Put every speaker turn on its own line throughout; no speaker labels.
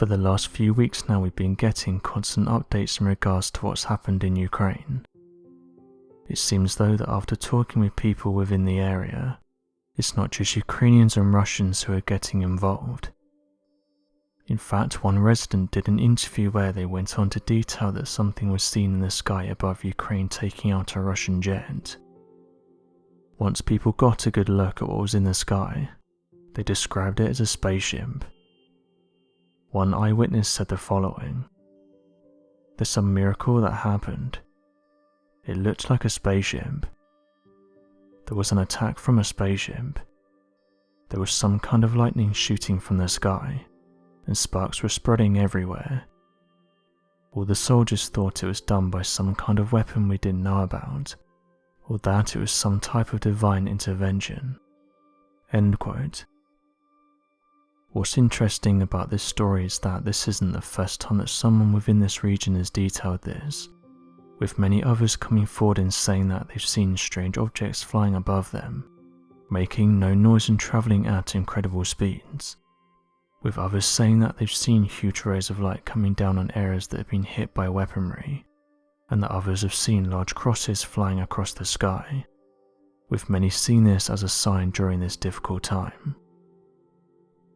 For the last few weeks now, we've been getting constant updates in regards to what's happened in Ukraine. It seems though that after talking with people within the area, it's not just Ukrainians and Russians who are getting involved. In fact, one resident did an interview where they went on to detail that something was seen in the sky above Ukraine taking out a Russian jet. Once people got a good look at what was in the sky, they described it as a spaceship. One eyewitness said the following: "There's some miracle that happened. It looked like a spaceship. There was an attack from a spaceship. There was some kind of lightning shooting from the sky, and sparks were spreading everywhere. All the soldiers thought it was done by some kind of weapon we didn't know about, or that it was some type of divine intervention." End quote. What's interesting about this story is that this isn't the first time that someone within this region has detailed this, with many others coming forward and saying that they've seen strange objects flying above them, making no noise and travelling at incredible speeds, with others saying that they've seen huge rays of light coming down on areas that have been hit by weaponry, and that others have seen large crosses flying across the sky, with many seeing this as a sign during this difficult time.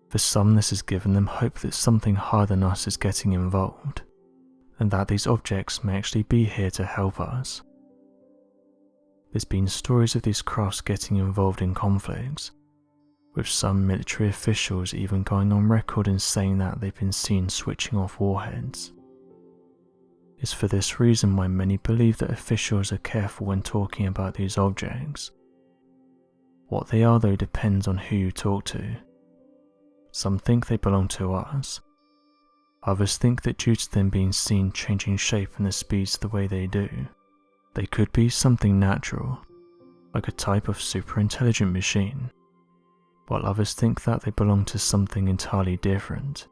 For some, this has given them hope that something higher than us is getting involved, and that these objects may actually be here to help us. There's been stories of these crafts getting involved in conflicts, with some military officials even going on record and saying that they've been seen switching off warheads. It's for this reason why many believe that officials are careful when talking about these objects. What they are though depends on who you talk to. Some think they belong to us. Others think that due to them being seen changing shape and the speeds the way they do, they could be something natural, like a type of super intelligent machine, while others think that they belong to something entirely different.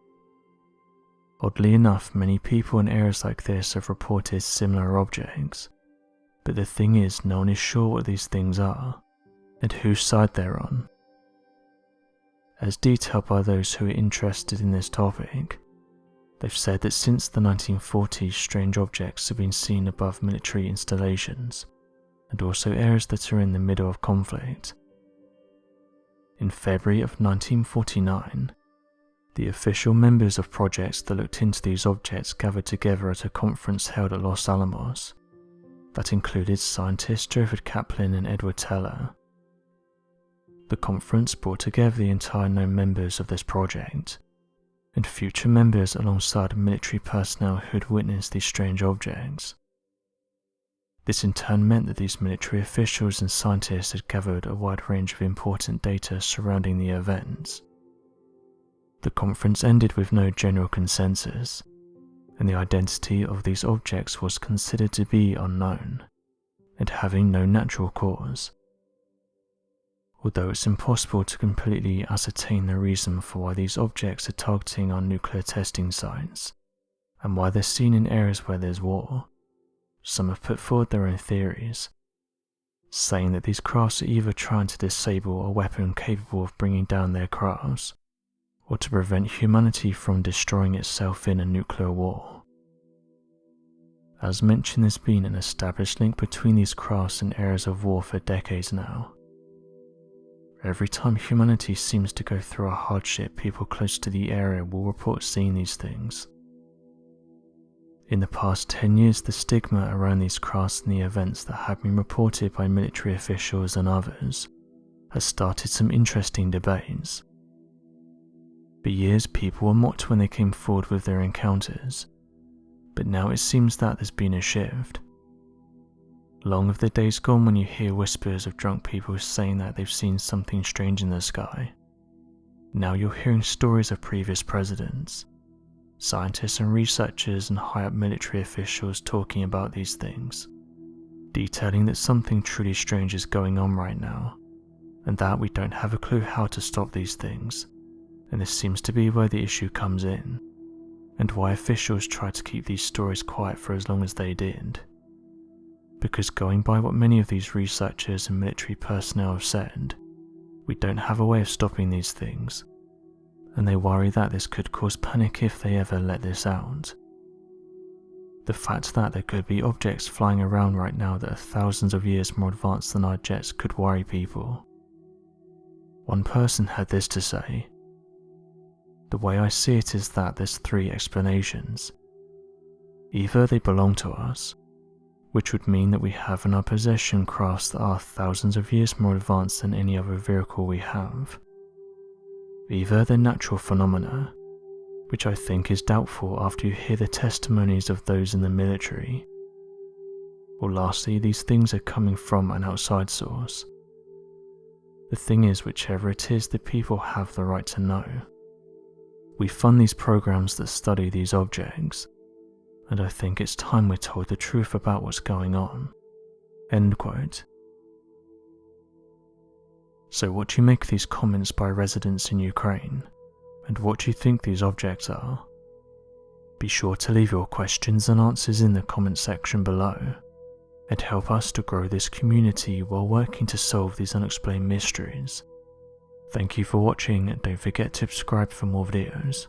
Oddly enough, many people in areas like this have reported similar objects, but the thing is, no one is sure what these things are, and whose side they're on. As detailed by those who are interested in this topic, they've said that since the 1940s, strange objects have been seen above military installations, and also areas that are in the middle of conflict. In February of 1949, the official members of projects that looked into these objects gathered together at a conference held at Los Alamos that included scientists Joseph Kaplan and Edward Teller. The conference brought together the entire known members of this project, and future members alongside military personnel who had witnessed these strange objects. This in turn meant that these military officials and scientists had gathered a wide range of important data surrounding the events. The conference ended with no general consensus, and the identity of these objects was considered to be unknown, and having no natural cause. Although it's impossible to completely ascertain the reason for why these objects are targeting our nuclear testing sites, and why they're seen in areas where there's war, some have put forward their own theories, saying that these crafts are either trying to disable a weapon capable of bringing down their crafts, or to prevent humanity from destroying itself in a nuclear war. As mentioned, there's been an established link between these crafts and areas of war for decades now. Every time humanity seems to go through a hardship, people close to the area will report seeing these things. In the past 10 years, the stigma around these crafts and the events that have been reported by military officials and others has started some interesting debates. For years, people were mocked when they came forward with their encounters, but now it seems that there's been a shift. Long have the days gone when you hear whispers of drunk people saying that they've seen something strange in the sky. Now you're hearing stories of previous presidents, scientists and researchers and high-up military officials talking about these things, detailing that something truly strange is going on right now, and that we don't have a clue how to stop these things, and this seems to be where the issue comes in, and why officials tried to keep these stories quiet for as long as they did. Because going by what many of these researchers and military personnel have said, we don't have a way of stopping these things, and they worry that this could cause panic if they ever let this out. The fact that there could be objects flying around right now that are thousands of years more advanced than our jets could worry people. One person had this to say: "The way I see it is that there's three explanations. Either they belong to us, which would mean that we have in our possession crafts that are thousands of years more advanced than any other vehicle we have. Either they're natural phenomena, which I think is doubtful after you hear the testimonies of those in the military. Or lastly, these things are coming from an outside source. The thing is, whichever it is, the people have the right to know. We fund these programs that study these objects, and I think it's time we're told the truth about what's going on." End quote. So what do you make of these comments by residents in Ukraine? And what do you think these objects are? Be sure to leave your questions and answers in the comment section below, and help us to grow this community while working to solve these unexplained mysteries. Thank you for watching, and don't forget to subscribe for more videos.